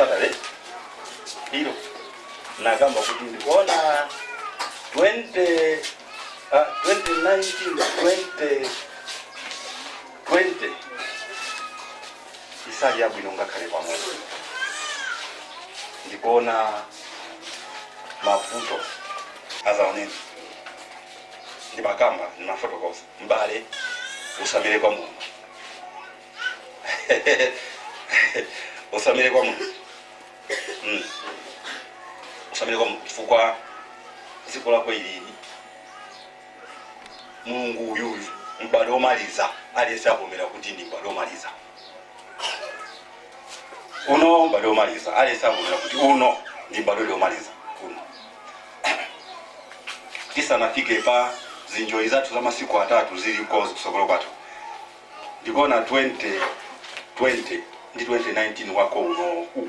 Saturday. Hilo nagamba kuti ndikuona 2019 2020 isali yabwino ngakhale pamodzi. Ndikuona mavuto azaoneni ndibakamba ni mafotokosa mbale usamire kwa Mungu. Usamire kwa Mungu. Usamire kwa Mungu chifukwa ziko lako ilini Mungu uyu mbale omaliza aliyesabomera kuti ndi mbale omaliza. Uno mbale omaliza aliyesabomera kuti uno ndi mbale omaliza. Uno kisa nafike pa zinjoi zatu za masiku atatu zili kozi kusogolo kwatu. Ndikona 2020 ndi 2019 wako uno uko.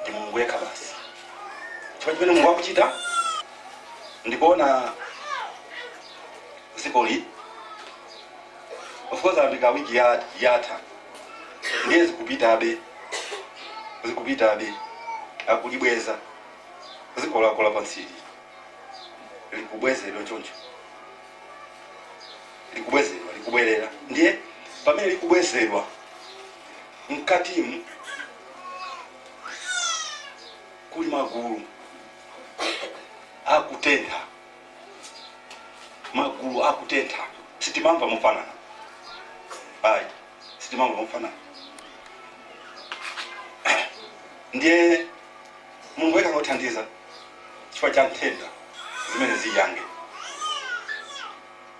Ndi Mungu weka basi. Chipajibene Mungu wakuchita. Ndikona zikoli. Of course andika wiki yata. Ngezi kupita abe. Zikupita abe. Akulibweza. Zikola kola pansiri. Likubweze ilo choncho. Likubwezerwa, likubwerera. Ndiye pamene likubwezerwa mkatimu kuli magulu akutentha. Magulu akutentha. Sitimamva mfanana. Ayi, sitimamva mfanana. Ndiye Mungu weka ngothandiza chifukwa cha nthenda zimene ziyange.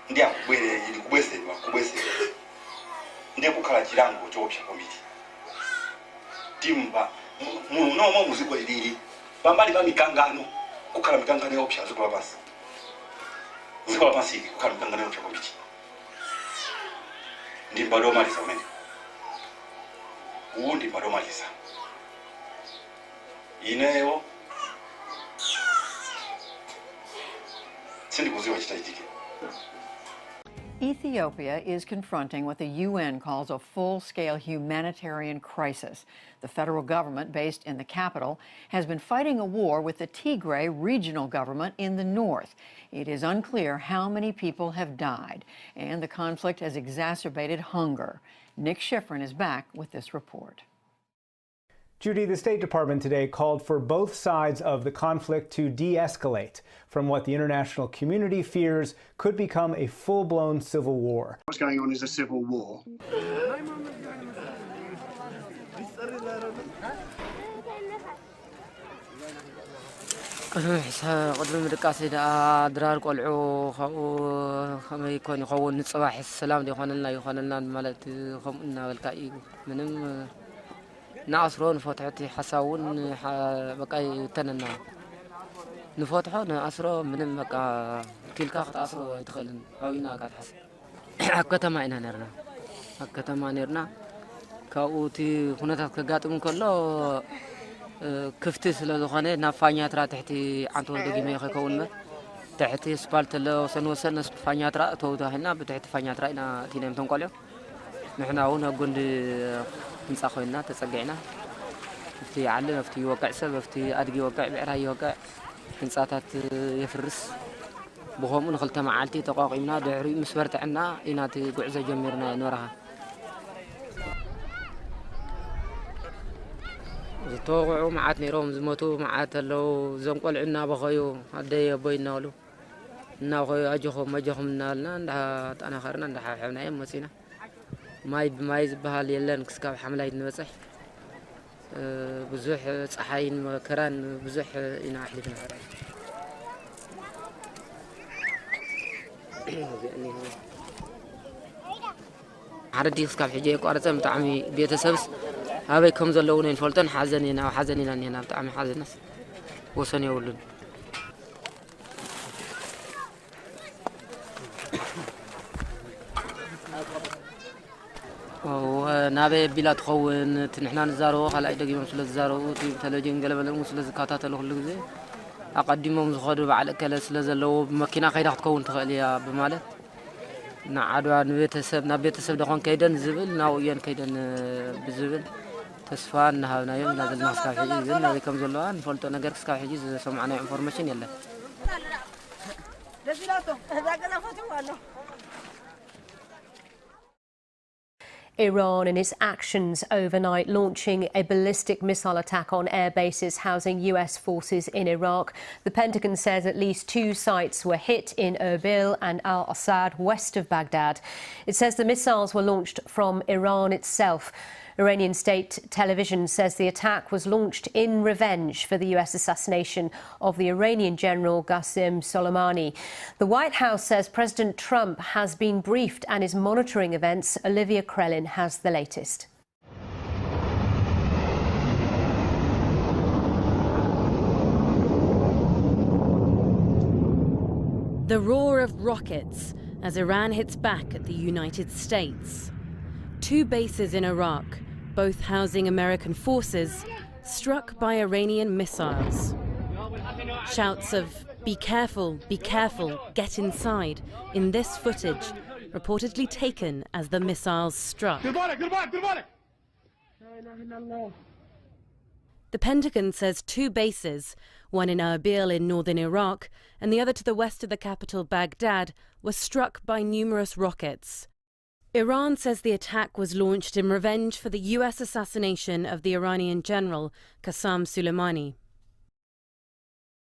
Ndiye akubwerera ili kubwezerwa. Ndiye kukhala chilango chopsa kwambiri. Timba muno muziko ilili pambali pa mikangano kukhala mikangano yopsa ziko lapasi. Ziko lapasi kukhala mikangano yopsa kwambiri. Ndi mbale omaliza umene. Uwu ndi mbale omaliza. Ineyo sindikuziwa chitachitike. Ethiopia is confronting what the UN calls a full-scale humanitarian crisis. The federal government, based in the capital, has been fighting a war with the Tigray regional government in the north. It is unclear how many people have died, and the conflict has exacerbated hunger. Nick Schifrin is back with this report. Judy, the State Department today called for both sides of the conflict to de-escalate from what the international community fears could become a full-blown civil war. What's going on is a civil war. قدر مدقاسي درار قلعو خمي يكون يخون الصباح السلام دي يخون لنا مالت خمنا بالكاي منم نعصرون فتحتي حساون بقى تننا نفتحه نعصره من بقى كل كاخت عصره يدخلن هاوينا قاعد حس كتما إنا نرنا كتما نرنا كاوتي هنا كقاتم كله كفتي سلازخانة نافانيات را تحتي عنتون دقيمة يخكون تحتي سبالت له سنوسن فانيات را تودا هنا بتحتي فانيات را إنا تينام تنقله نحن هنا قند نسخونا تسقعنا فتي علم فتي وقع سبب فتي أدقي وقع بعراي وقع نساتات يفرس بهم نخلت معالتي تقاقمنا دعري مسبرت عنا إناتي قعزة جميرنا نورها توقعوا معاتني روم زموتو معات لو زنقل عنا بخيو هدي بينا له ناخذ أجهم نالنا ده أنا خرنا ده حنا يوم مسينا ما يزبها يلان كسكاب حملة ينمسح بزح صحين كران بزح إنا أحلفنا يعني عردي كسكاب حجيك وأرزم طعمي بيت سبس هذا كم زلونين فلتن حزنين أو حزنين أني أنا طعمي حزن ناس وسني يقولون ونابي بلا تخون تنحنا نزارو خلا يدقي مسؤول الزارو تلجين قلب المسؤول الزكاتات اللي كله زي أقدمهم زخدوا بعد كلا سلزلوا بماكينة خير تكون تخليها بماله ንዓድዋ ናብ ቤተሰብ ደኾን ከይደን ዝብል ናብኡየን ከይደን ብዝብል ተስፋ እናሃብናዮም እና ዘለና ክሳብ ሕጂ ግን ናበይ ከም ዘለዋ ንፈልጦ ነገር ክሳብ ሕጂ ዝሰማዕናዮ ኢንፎርሜሽን የለን። Iran in its actions overnight launching a ballistic missile attack on air bases housing US forces in Iraq. The Pentagon says at least 2 sites were hit in Erbil and Al-Assad west of Baghdad. It says the missiles were launched from Iran itself. Iranian state television says the attack was launched in revenge for the US assassination of the Iranian general Qasem Soleimani. The White House says President Trump has been briefed and is monitoring events. Olivia Krellin has the latest. The roar of rockets as Iran hits back at the United States. 2 bases in Iraq, both housing American forces, struck by Iranian missiles. Shouts of be careful, get inside" in this footage, reportedly taken as the missiles struck. The Pentagon says 2 bases, one in Erbil in northern Iraq and the other to the west of the capital Baghdad, were struck by numerous rockets. Iran says the attack was launched in revenge for the US assassination of the Iranian general Qasem Soleimani.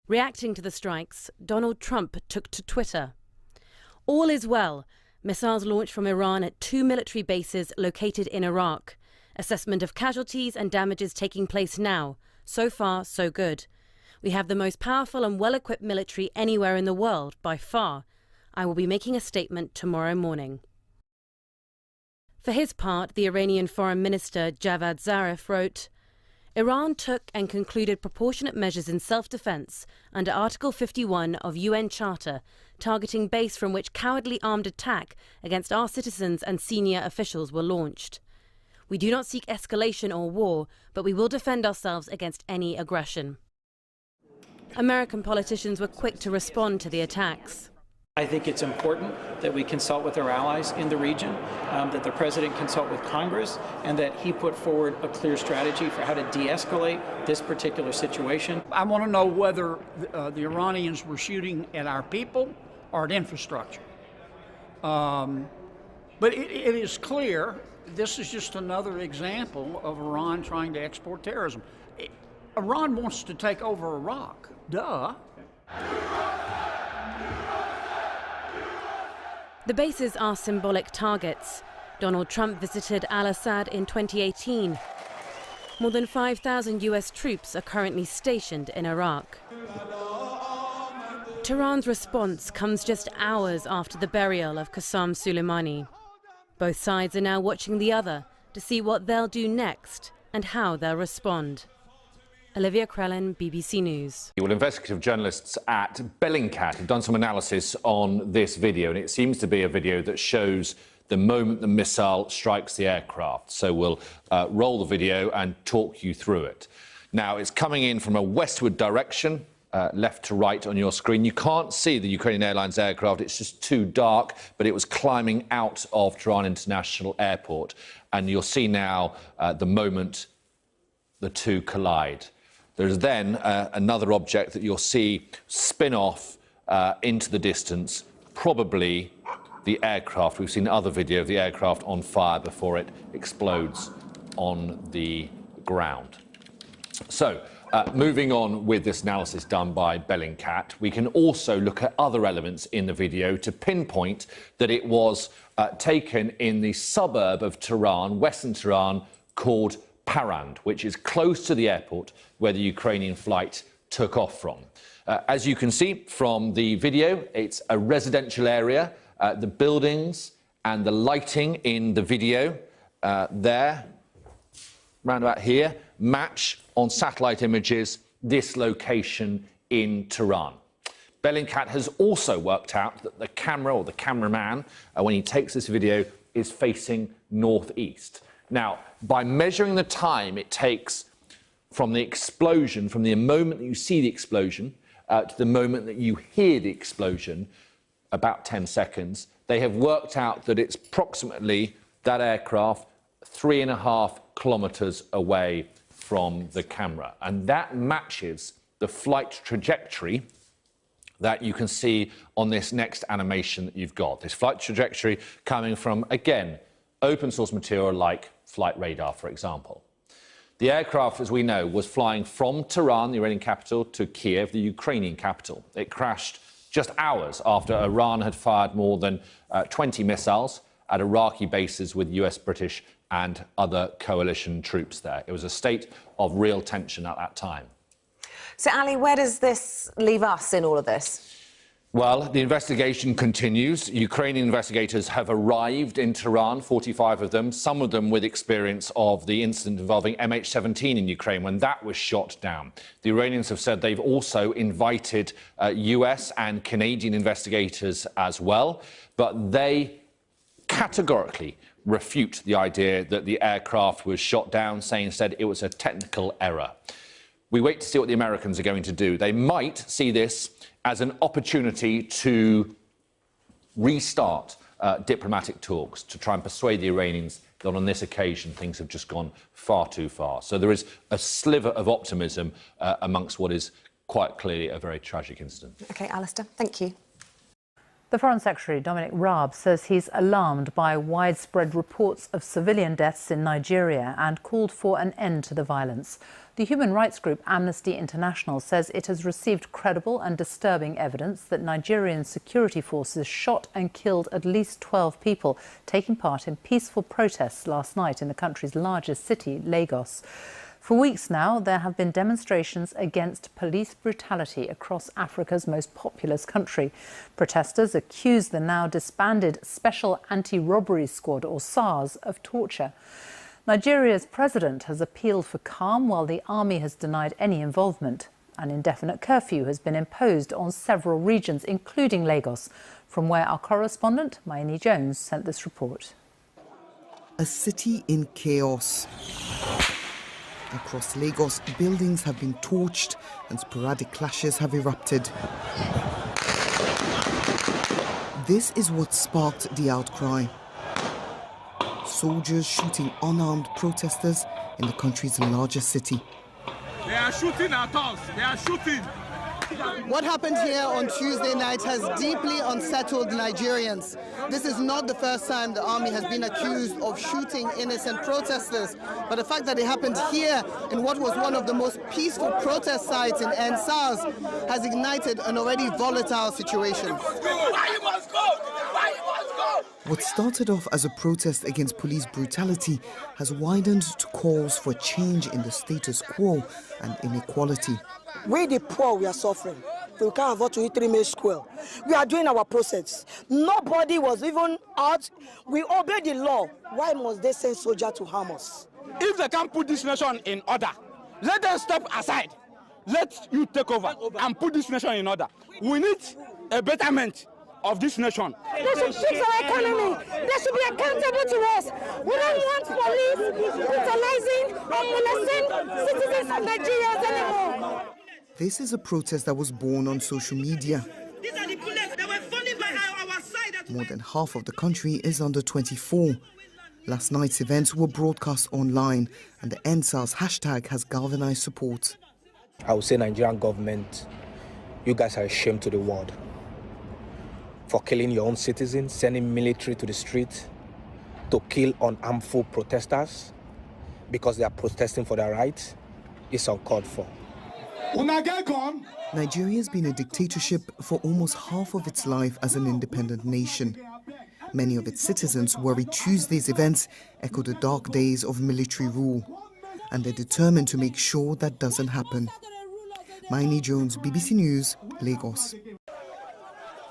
Reacting to the strikes, Donald Trump took to Twitter. "All is well. Missiles launched from Iran at 2 military bases located in Iraq. Assessment of casualties and damages taking place now. So far, so good. We have the most powerful and well-equipped military anywhere in the world, by far. I will be making a statement tomorrow morning." For his part, the Iranian Foreign Minister Javad Zarif wrote, "Iran took and concluded proportionate measures in self-defense under Article 51 of UN Charter, targeting base from which cowardly armed attack against our citizens and senior officials were launched. We do not seek escalation or war, but we will defend ourselves against any aggression." American politicians were quick to respond to the attacks. I think it's important that we consult with our allies in the region, that the President consult with Congress, and that he put forward a clear strategy for how to de-escalate this particular situation. I want to know whether the Iranians were shooting at our people or at infrastructure. But it is clear this is just another example of Iran trying to export terrorism. Iran wants to take over Iraq. Duh. The bases are symbolic targets. Donald Trump visited Al-Assad in 2018. More than 5,000 US troops are currently stationed in Iraq. Tehran's response comes just hours after the burial of Qasem Soleimani. Both sides are now watching the other to see what they'll do next and how they'll respond. Olivia Krellin, BBC News. Well, investigative journalists at Bellingcat have done some analysis on this video, and it seems to be a video that shows the moment the missile strikes the aircraft. So we'll roll the video and talk you through it. Now, it's coming in from a westward direction, left to right on your screen. You can't see the Ukrainian Airlines aircraft. It's just too dark, but it was climbing out of Tehran International Airport. And you'll see now the moment the two collide. There's then another object that you'll see spin off into the distance, probably the aircraft. We've seen other video of the aircraft on fire before it explodes on the ground. So, moving on with this analysis done by Bellingcat, we can also look at other elements in the video to pinpoint that it was taken in the suburb of Tehran, western Tehran, called Parand, which is close to the airport where the Ukrainian flight took off from. As you can see from the video, it's a residential area. The buildings and the lighting in the video there, round about here, match on satellite images this location in Tehran. Bellingcat has also worked out that the camera or the cameraman, when he takes this video, is facing northeast. Now, by measuring the time it takes from the explosion, from the moment that you see the explosion to the moment that you hear the explosion, about 10 seconds, they have worked out that it's approximately, that aircraft, 3.5 kilometres away from the camera. And that matches the flight trajectory that you can see on this next animation that you've got. This flight trajectory coming from, again, open source material like flight radar, for example. The aircraft, as we know, was flying from Tehran, the Iranian capital, to Kiev, the Ukrainian capital. It crashed just hours after Iran had fired more than 20 missiles at Iraqi bases with US, British and other coalition troops there. It was a state of real tension at that time. So, Ali, where does this leave us in all of this? Well, the investigation continues. Ukrainian investigators have arrived in Tehran, 45 of them, some of them with experience of the incident involving MH17 in Ukraine when that was shot down. The Iranians have said they've also invited US and Canadian investigators as well, but they categorically refute the idea that the aircraft was shot down, saying instead it was a technical error. We wait to see what the Americans are going to do. They might see this as an opportunity to restart diplomatic talks, to try and persuade the Iranians that on this occasion things have just gone far too far. So there is a sliver of optimism amongst what is quite clearly a very tragic incident. OK, Alistair, thank you. The Foreign Secretary, Dominic Raab, says he's alarmed by widespread reports of civilian deaths in Nigeria and called for an end to the violence. The human rights group Amnesty International says it has received credible and disturbing evidence that Nigerian security forces shot and killed at least 12 people taking part in peaceful protests last night in the country's largest city, Lagos. For weeks now, there have been demonstrations against police brutality across Africa's most populous country. Protesters accuse the now disbanded Special Anti-Robbery Squad, or SARS, of torture. Nigeria's president has appealed for calm while the army has denied any involvement. An indefinite curfew has been imposed on several regions, including Lagos, from where our correspondent, Maini Jones, sent this report. A city in chaos. Across Lagos, buildings have been torched and sporadic clashes have erupted. This is what sparked the outcry. Soldiers shooting unarmed protesters in the country's largest city. They are shooting at us. They are shooting. What happened here on Tuesday night has deeply unsettled Nigerians. This is not the first time the army has been accused of shooting innocent protesters, but the fact that it happened here in what was one of the most peaceful protest sites in NSAS has ignited an already volatile situation. What started off as a protest against police brutality has widened to calls for change in the status quo and inequality. We the poor, we are suffering. We can't afford to eat 3 meals square. We are doing our process. Nobody was even out. We obey the law. Why must they send soldiers to harm us? If they can't put this nation in order, let them step aside. Let you take over and put this nation in order. We need a betterment of this nation. They should fix our economy. They should be accountable to us. We don't want police brutalizing or molesting citizens of Nigeria anymore. This is a protest that was born on social media. These are the bullets that were falling by our side. More than half of the country is under 24. Last night's events were broadcast online, and the NSAS hashtag has galvanized support. I would say, Nigerian government, you guys are a shame to the world for killing your own citizens, sending military to the street to kill unarmful protesters because they are protesting for their rights. It's uncalled for. Nigeria has been a dictatorship for almost half of its life as an independent nation. Many of its citizens worry Tuesday's events echo the dark days of military rule, and they're determined to make sure that doesn't happen. Maini Jones, BBC News, Lagos.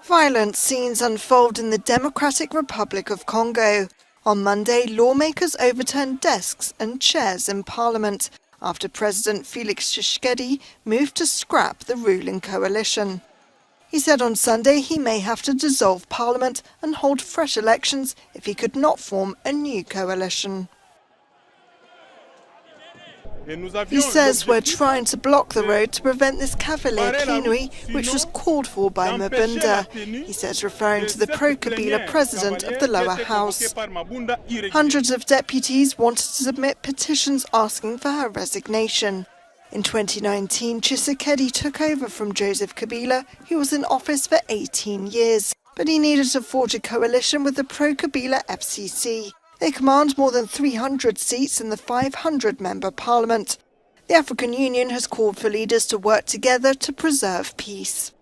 Violent scenes unfold in the Democratic Republic of Congo. On Monday, lawmakers overturned desks and chairs in parliament after President Felix Tshisekedi moved to scrap the ruling coalition. He said on Sunday he may have to dissolve parliament and hold fresh elections if he could not form a new coalition. He says we're trying to block the road to prevent this cavalier plenary, which was called for by Mabunda. He says, referring to the pro-Kabila president of the lower house. Hundreds of deputies wanted to submit petitions asking for her resignation. In 2019, Tshisekedi took over from Joseph Kabila, who was in office for 18 years. But he needed to forge a coalition with the pro-Kabila FCC. They command more than 300 seats in the 500-member parliament. The African Union has called for leaders to work together to preserve peace.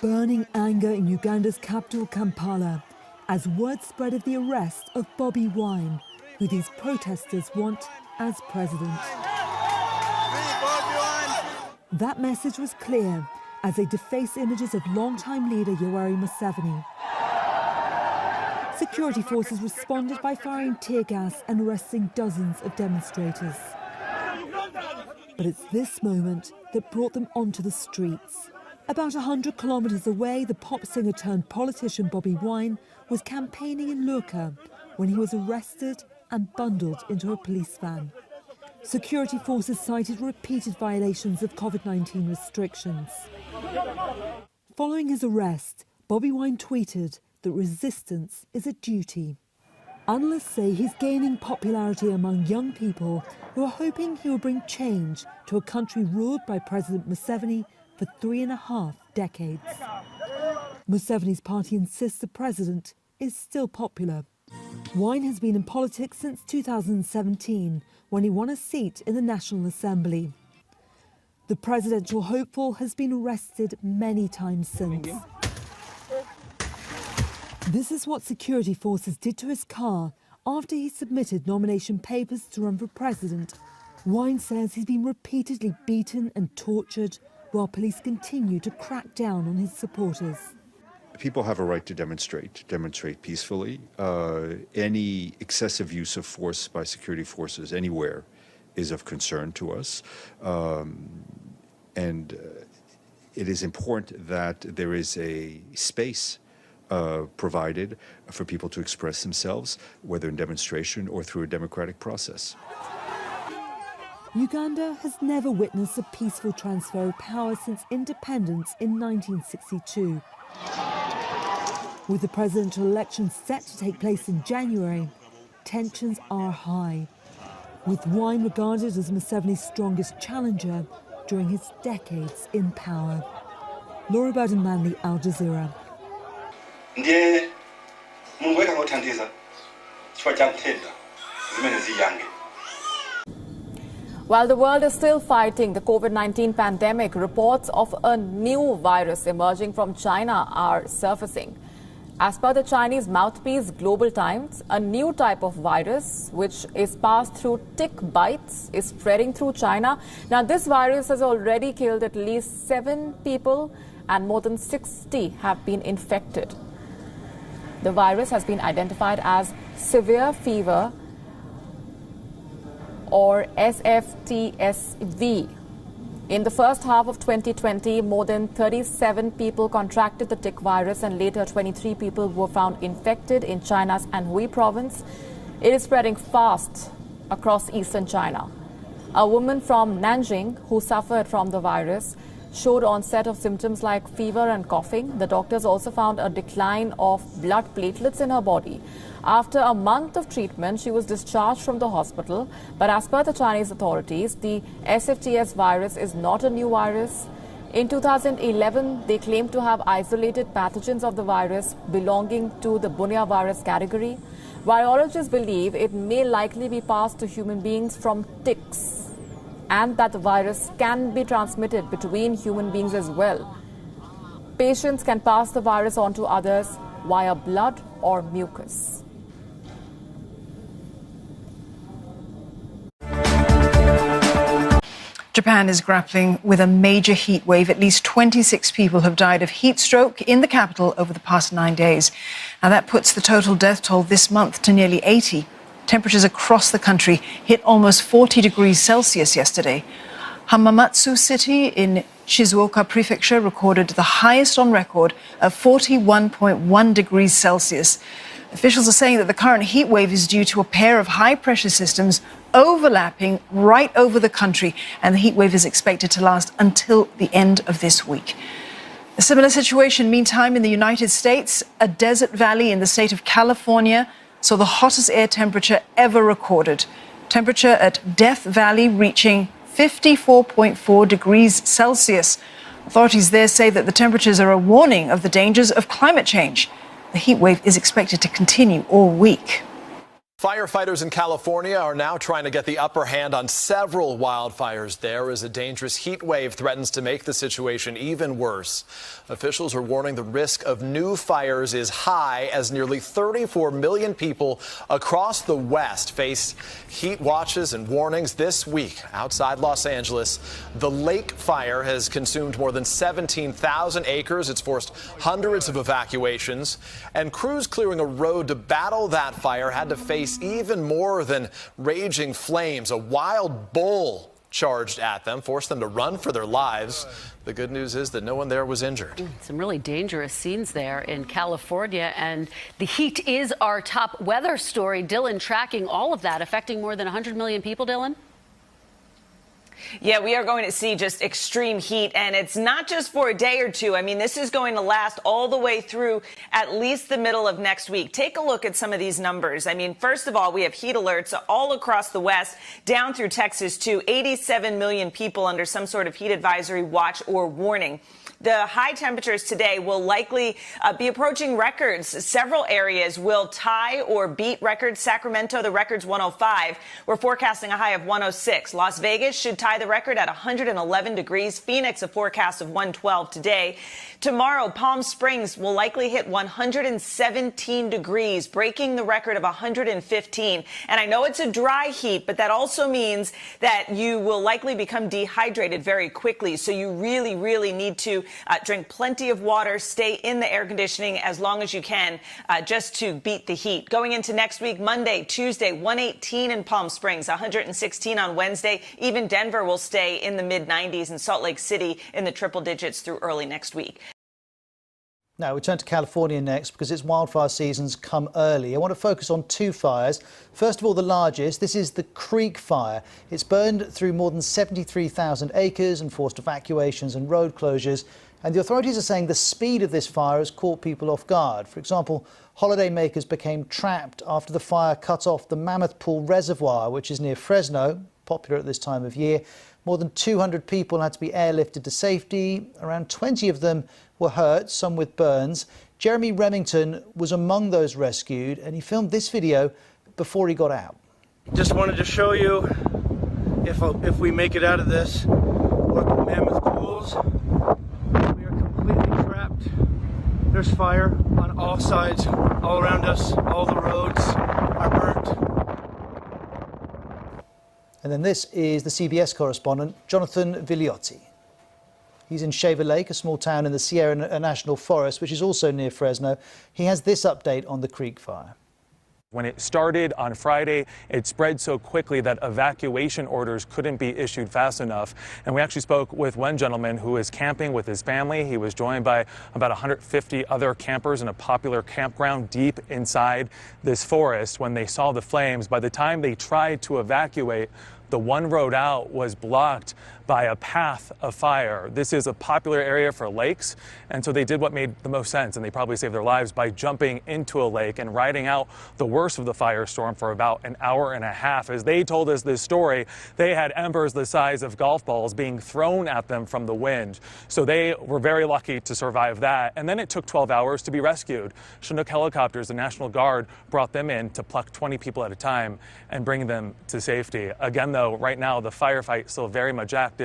Burning anger in Uganda's capital, Kampala, as word spread of the arrest of Bobi Wine, who these protesters want as president. That message was clear as they deface images of longtime leader Yoweri Museveni. Security forces responded by firing tear gas and arresting dozens of demonstrators. But it's this moment that brought them onto the streets. About 100 kilometers away, the pop singer turned politician Bobi Wine was campaigning in Luka when he was arrested and bundled into a police van. Security forces cited repeated violations of COVID-19 restrictions. Following his arrest, Bobi Wine tweeted that resistance is a duty. Analysts say he's gaining popularity among young people who are hoping he will bring change to a country ruled by President Museveni for 3.5 decades. Museveni's party insists the president is still popular. Wine has been in politics since 2017, when he won a seat in the National Assembly. The presidential hopeful has been arrested many times since. This is what security forces did to his car after he submitted nomination papers to run for president. Wine says he's been repeatedly beaten and tortured while police continue to crack down on his supporters. People have a right to demonstrate peacefully. Any excessive use of force by security forces anywhere is of concern to us. And it is important that there is a space provided for people to express themselves, whether in demonstration or through a democratic process. Uganda has never witnessed a peaceful transfer of power since independence in 1962. With the presidential election set to take place in January, tensions are high, with Wine regarded as Museveni's strongest challenger during his decades in power. Laura Burden-Manley, Al Jazeera. Ndiye Mungu weka ngothandiza chifukwa cha nthenda zimene ziyange. While the world is still fighting the COVID-19 pandemic, reports of a new virus emerging from China are surfacing. As per the Chinese mouthpiece Global Times, a new type of virus, which is passed through tick bites, is spreading through China. Now, this virus has already killed at least 7 people and more than 60 have been infected. The virus has been identified as severe fever or SFTSV. In the first half of 2020, more than 37 people contracted the tick virus and later 23 people were found infected in China's Anhui province. It is spreading fast across eastern China. A woman from Nanjing who suffered from the virus showed onset of symptoms like fever and coughing. The doctors also found a decline of blood platelets in her body. After a month of treatment, she was discharged from the hospital. But as per the Chinese authorities, the SFTS virus is not a new virus. In 2011, they claimed to have isolated pathogens of the virus belonging to the Bunia virus category. Virologists believe it may likely be passed to human beings from ticks, and that the virus can be transmitted between human beings as well. Patients can pass the virus on to others via blood or mucus. Japan is grappling with a major heat wave. At least 26 people have died of heat stroke in the capital over the past 9 days. Now that puts the total death toll this month to nearly 80. Temperatures across the country hit almost 40 degrees Celsius yesterday. Hamamatsu City in Shizuoka Prefecture recorded the highest on record of 41.1 degrees Celsius. Officials are saying that the current heat wave is due to a pair of high-pressure systems overlapping right over the country, and the heat wave is expected to last until the end of this week. A similar situation, meantime, in the United States. A desert valley in the state of California saw the hottest air temperature ever recorded. Temperature at Death Valley reaching 54.4 degrees Celsius. Authorities there say that the temperatures are a warning of the dangers of climate change. The heat wave is expected to continue all week. Firefighters in California are now trying to get the upper hand on several wildfires there as a dangerous heat wave threatens to make the situation even worse. Officials are warning the risk of new fires is high as nearly 34 million people across the West face heat watches and warnings this week. Outside Los Angeles, the Lake Fire has consumed more than 17,000 acres. It's forced hundreds of evacuations, and crews clearing a road to battle that fire had to face even more than raging flames. A wild bull charged at them, forced them to run for their lives. The good news is that no one there was injured. Some really dangerous scenes there in California, and the heat is our top weather story. Dylan, tracking all of that, affecting more than 100 million people, Dylan? Yeah, we are going to see just extreme heat, and it's not just for a day or two. I mean, this is going to last all the way through at least the middle of next week. Take a look at some of these numbers. I mean, first of all, we have heat alerts all across the West, down through Texas, too. 87 million people under some sort of heat advisory, watch, or warning. The high temperatures today will likely be approaching records. Several areas will tie or beat records. Sacramento, the record's 105. We're forecasting a high of 106. Las Vegas should tie the record at 111 degrees. Phoenix, a forecast of 112 today. Tomorrow, Palm Springs will likely hit 117 degrees, breaking the record of 115. And I know it's a dry heat, but that also means that you will likely become dehydrated very quickly. So you really, really need to drink plenty of water, stay in the air conditioning as long as you can, just to beat the heat. Going into next week, Monday, Tuesday, 118 in Palm Springs, 116 on Wednesday. Even Denver will stay in the mid-90s, and Salt Lake City in the triple digits through early next week. Now we turn to California next because its wildfire season's come early. I want to focus on two fires. First of all, the largest. This is the Creek Fire. It's burned through more than 73,000 acres and forced evacuations and road closures. And the authorities are saying the speed of this fire has caught people off guard. For example, holidaymakers became trapped after the fire cut off the Mammoth Pool Reservoir, which is near Fresno, popular at this time of year. More than 200 people had to be airlifted to safety. Around 20 of them were hurt, some with burns. Jeremy Remington was among those rescued, and he filmed this video before he got out. Just wanted to show you if we make it out of this, what the Mammoth Pools. We are completely trapped. There's fire on all sides, all around us. All the roads are burnt. And then this is the CBS correspondent, Jonathan Vigliotti. He's in Shaver Lake, a small town in the Sierra National Forest, which is also near Fresno. He has this update on the Creek Fire. When it started on Friday, it spread so quickly that evacuation orders couldn't be issued fast enough. And we actually spoke with one gentleman who is camping with his family. He was joined by about 150 other campers in a popular campground deep inside this forest. When they saw the flames, by the time they tried to evacuate, the one road out was blocked by a path of fire. This is a popular area for lakes, and so they did what made the most sense, and they probably saved their lives by jumping into a lake and riding out the worst of the firestorm for about an hour and a half. As they told us this story, they had embers the size of golf balls being thrown at them from the wind. So they were very lucky to survive that. And then it took 12 hours to be rescued. Chinook helicopters, the National Guard, brought them in to pluck 20 people at a time and bring them to safety. Again, though, right now the firefight is still very much active,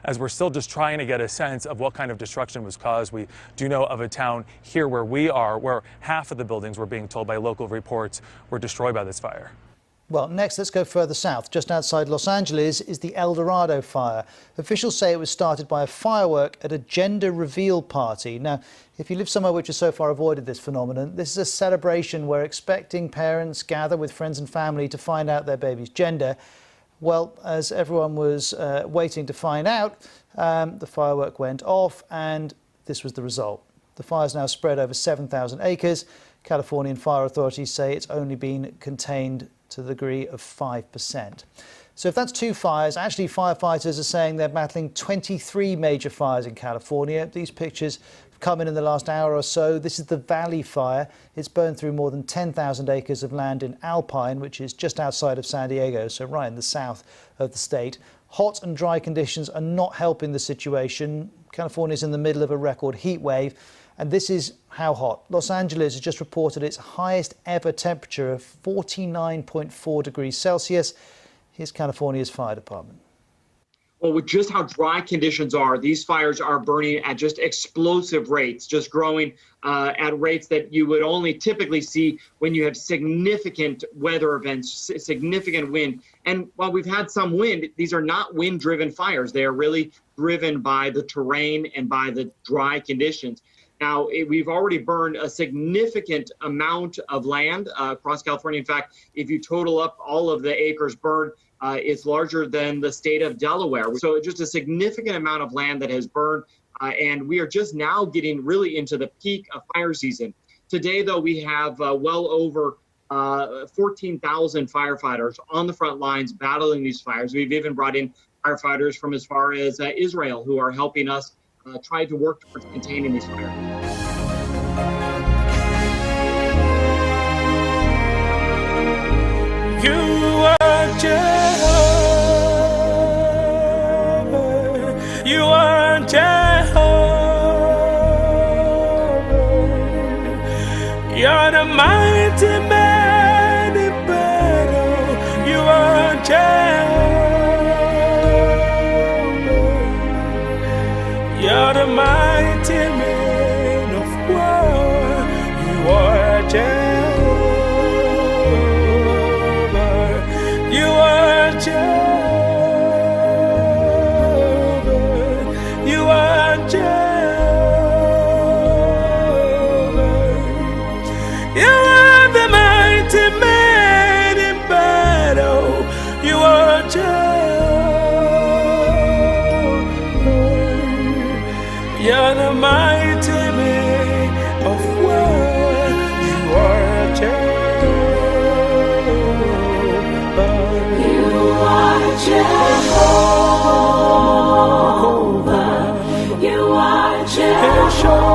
as we're still just trying to get a sense of what kind of destruction was caused. We do know of a town here where we are, where half of the buildings, we're being told by local reports, were destroyed by this fire. Well, next, let's go further south. Just outside Los Angeles is the El Dorado fire. Officials say it was started by a firework at a gender reveal party. Now, if you live somewhere which has so far avoided this phenomenon, this is a celebration where expecting parents gather with friends and family to find out their baby's gender. Well, as everyone was waiting to find out, the firework went off, and this was the result. The fire's now spread over 7,000 acres. Californian fire authorities say it's only been contained to the degree of 5%. So if that's 2 fires, actually firefighters are saying they're battling 23 major fires in California. These pictures have come in the last hour or so. This is the Valley Fire. It's burned through more than 10,000 acres of land in Alpine, which is just outside of San Diego, so right in the south of the state. Hot and dry conditions are not helping the situation. California's in the middle of a record heat wave. And this is how hot. Los Angeles has just reported its highest ever temperature of 49.4 degrees Celsius. Here's California's fire department. Well, with just how dry conditions are, these fires are burning at just explosive rates, just growing at rates that you would only typically see when you have significant weather events, significant wind. And while we've had some wind, these are not wind-driven fires. They are really driven by the terrain and by the dry conditions. Now, we've already burned a significant amount of land across California. In fact, if you total up all of the acres burned, it's larger than the state of Delaware. So just a significant amount of land that has burned, and we are just now getting really into the peak of fire season. Today, though, we have well over 14,000 firefighters on the front lines battling these fires. We've even brought in firefighters from as far as Israel who are helping us try to work towards containing these fires. You are Jehovah. You are Jehovah. You're the mighty man in battle. You are Jehovah. You're the mighty man of war. You are Jehovah. You are Jehovah. You are Jehovah. You are the mighty man in battle. You are Jehovah. You're the mighty man of war. You are Jehovah. You are Jehovah. You are Jehovah.